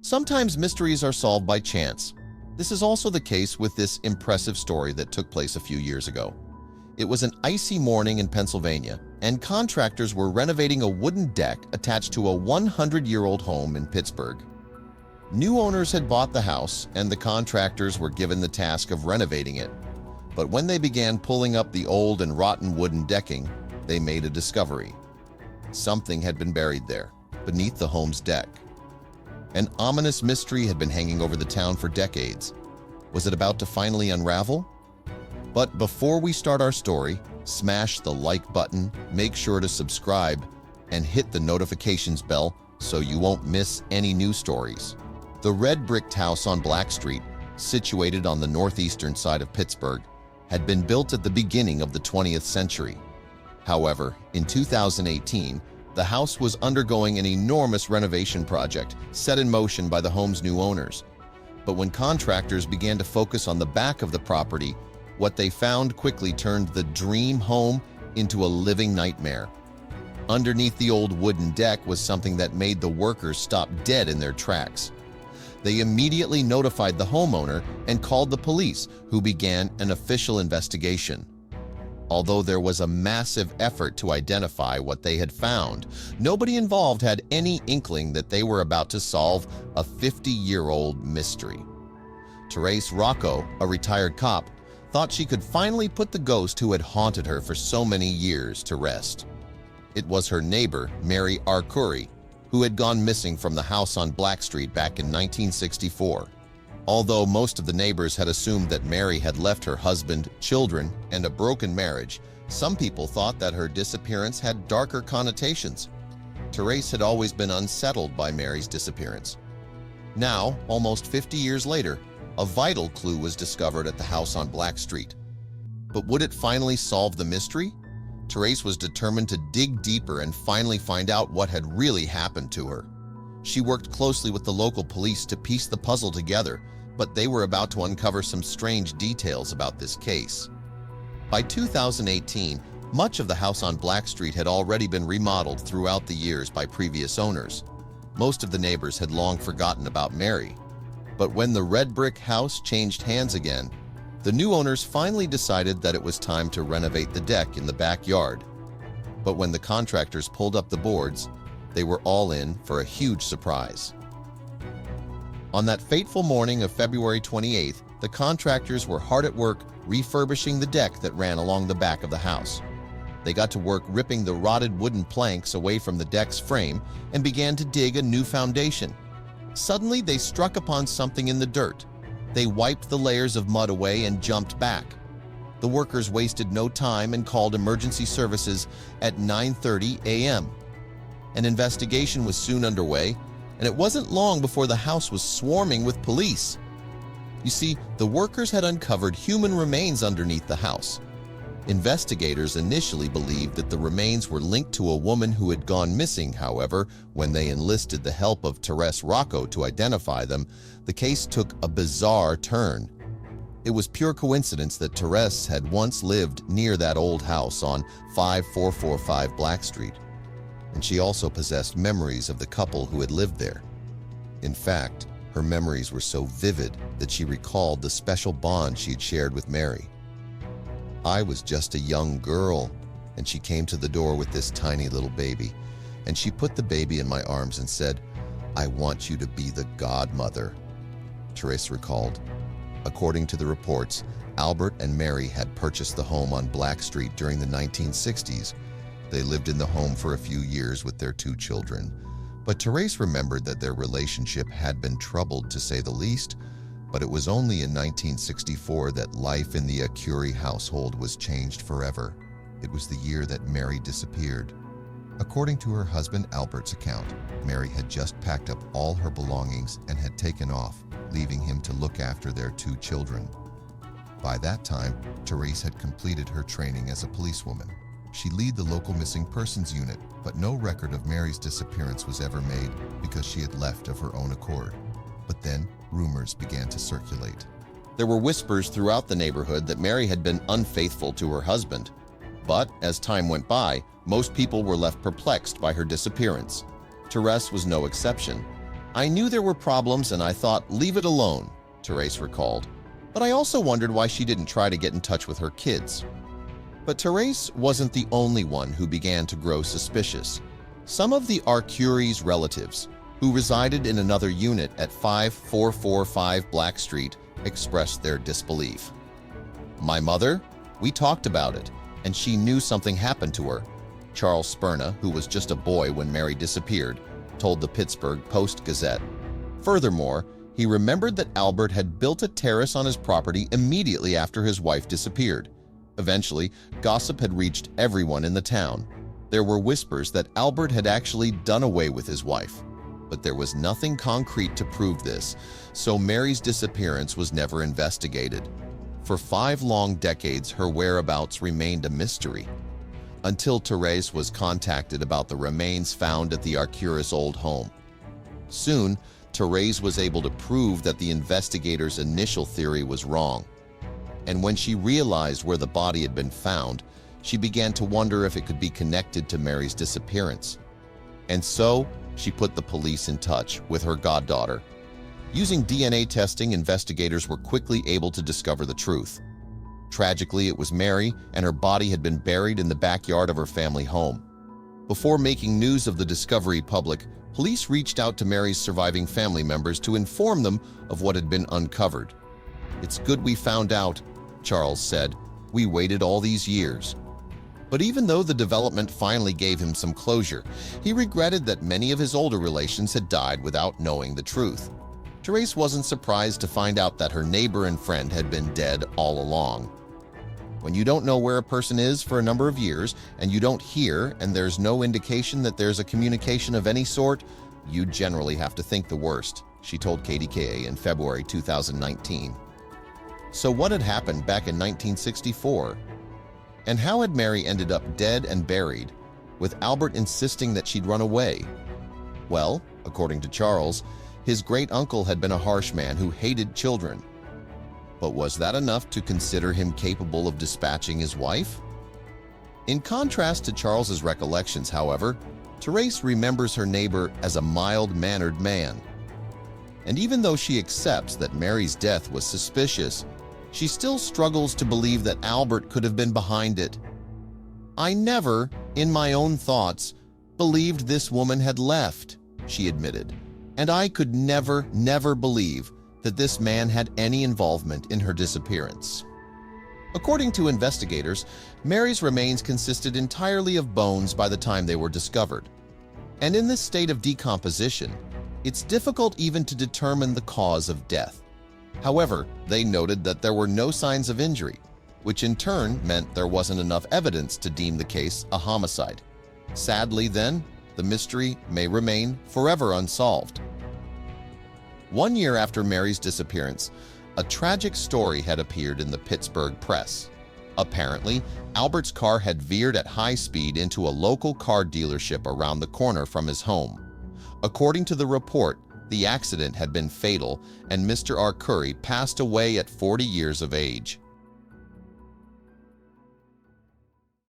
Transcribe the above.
Sometimes mysteries are solved by chance. This is also the case with this impressive story that took place a few years ago. It was an icy morning in Pennsylvania, and contractors were renovating a wooden deck attached to a 100-year-old home in Pittsburgh. New owners had bought the house, and the contractors were given the task of renovating it. But when they began pulling up the old and rotten wooden decking, they made a discovery. Something had been buried there, beneath the home's deck. An ominous mystery had been hanging over the town for decades. Was it about to finally unravel? But before we start our story, smash the like button, make sure to subscribe, and hit the notifications bell so you won't miss any new stories. The red bricked house on Black Street, situated on the northeastern side of Pittsburgh, had been built at the beginning of the 20th century. However, in 2018, the house was undergoing an enormous renovation project set in motion by the home's new owners. But when contractors began to focus on the back of the property, what they found quickly turned the dream home into a living nightmare. Underneath the old wooden deck was something that made the workers stop dead in their tracks. They immediately notified the homeowner and called the police, who began an official investigation. Although there was a massive effort to identify what they had found, nobody involved had any inkling that they were about to solve a 50-year-old mystery. Therese Rocco, a retired cop, thought she could finally put the ghost who had haunted her for so many years to rest. It was her neighbor, Mary Aruri, who had gone missing from the house on Black Street back in 1964. Although most of the neighbors had assumed that Mary had left her husband, children, and a broken marriage, some people thought that her disappearance had darker connotations. Therese had always been unsettled by Mary's disappearance. Now, almost 50 years later, a vital clue was discovered at the house on Black Street. But would it finally solve the mystery? Therese was determined to dig deeper and finally find out what had really happened to her. She worked closely with the local police to piece the puzzle together, but they were about to uncover some strange details about this case. By 2018, much of the house on Black Street had already been remodeled throughout the years by previous owners. Most of the neighbors had long forgotten about Mary. But when the red brick house changed hands again, the new owners finally decided that it was time to renovate the deck in the backyard. But when the contractors pulled up the boards, they were all in for a huge surprise. On that fateful morning of February 28th, the contractors were hard at work refurbishing the deck that ran along the back of the house. They got to work ripping the rotted wooden planks away from the deck's frame and began to dig a new foundation. Suddenly, they struck upon something in the dirt. They wiped the layers of mud away and jumped back. The workers wasted no time and called emergency services at 9:30 a.m. An investigation was soon underway, and it wasn't long before the house was swarming with police. You see, the workers had uncovered human remains underneath the house. Investigators initially believed that the remains were linked to a woman who had gone missing. However, when they enlisted the help of Therese Rocco to identify them, the case took a bizarre turn. It was pure coincidence that Therese had once lived near that old house on 5445 Black Street, and she also possessed memories of the couple who had lived there. In fact, her memories were so vivid that she recalled the special bond she had shared with Mary. I was just a young girl, and she came to the door with this tiny little baby, and she put the baby in my arms and said, "I want you to be the godmother," Therese recalled. According to the reports, Albert and Mary had purchased the home on Black Street during the 1960s. They lived in the home for a few years with their 2 children, but Therese remembered that their relationship had been troubled, to say the least. But it was only in 1964 that life in the Aruri household was changed forever. It was the year that Mary disappeared. According to her husband Albert's account, Mary had just packed up all her belongings and had taken off, leaving him to look after their 2 children. By that time, Therese had completed her training as a policewoman. She led the local missing persons unit, but no record of Mary's disappearance was ever made because she had left of her own accord. But then, rumors began to circulate. There were whispers throughout the neighborhood that Mary had been unfaithful to her husband. But as time went by, most people were left perplexed by her disappearance. Therese was no exception. "I knew there were problems and I thought, leave it alone," Therese recalled. "But I also wondered why she didn't try to get in touch with her kids." But Therese wasn't the only one who began to grow suspicious. Some of the Aruri's relatives, who resided in another unit at 5445 Black Street, expressed their disbelief. "My mother? We talked about it, and she knew something happened to her," Charles Sperna, who was just a boy when Mary disappeared, told the Pittsburgh Post-Gazette. Furthermore, he remembered that Albert had built a terrace on his property immediately after his wife disappeared. Eventually, gossip had reached everyone in the town. There were whispers that Albert had actually done away with his wife. But there was nothing concrete to prove this, so Mary's disappearance was never investigated. For 5 long decades, her whereabouts remained a mystery, until Therese was contacted about the remains found at the Aruri's old home. Soon, Therese was able to prove that the investigators' initial theory was wrong. And when she realized where the body had been found, she began to wonder if it could be connected to Mary's disappearance. And so, she put the police in touch with her goddaughter. Using DNA testing, investigators were quickly able to discover the truth. Tragically, it was Mary, and her body had been buried in the backyard of her family home. Before making news of the discovery public, police reached out to Mary's surviving family members to inform them of what had been uncovered. "It's good we found out," Charles said. "We waited all these years." But even though the development finally gave him some closure, he regretted that many of his older relations had died without knowing the truth. Therese wasn't surprised to find out that her neighbor and friend had been dead all along. When you don't know where a person is for a number of years, and you don't hear, and there's no indication that there's a communication of any sort, you generally have to think the worst, she told KDKA in February 2019. So what had happened back in 1964? And how had Mary ended up dead and buried, with Albert insisting that she'd run away? Well, according to Charles, his great-uncle had been a harsh man who hated children. But was that enough to consider him capable of dispatching his wife? In contrast to Charles's recollections, however, Therese remembers her neighbor as a mild-mannered man. And even though she accepts that Mary's death was suspicious, she still struggles to believe that Albert could have been behind it. "I never, in my own thoughts, believed this woman had left," she admitted, "and I could never believe that this man had any involvement in her disappearance." According to investigators, Mary's remains consisted entirely of bones by the time they were discovered. And in this state of decomposition, it's difficult even to determine the cause of death. However, they noted that there were no signs of injury, which in turn meant there wasn't enough evidence to deem the case a homicide. Sadly, then, the mystery may remain forever unsolved. 1 year after Mary's disappearance, a tragic story had appeared in the Pittsburgh press. Apparently, Albert's car had veered at high speed into a local car dealership around the corner from his home. According to the report, the accident had been fatal and Mr. Aruri passed away at 40 years of age.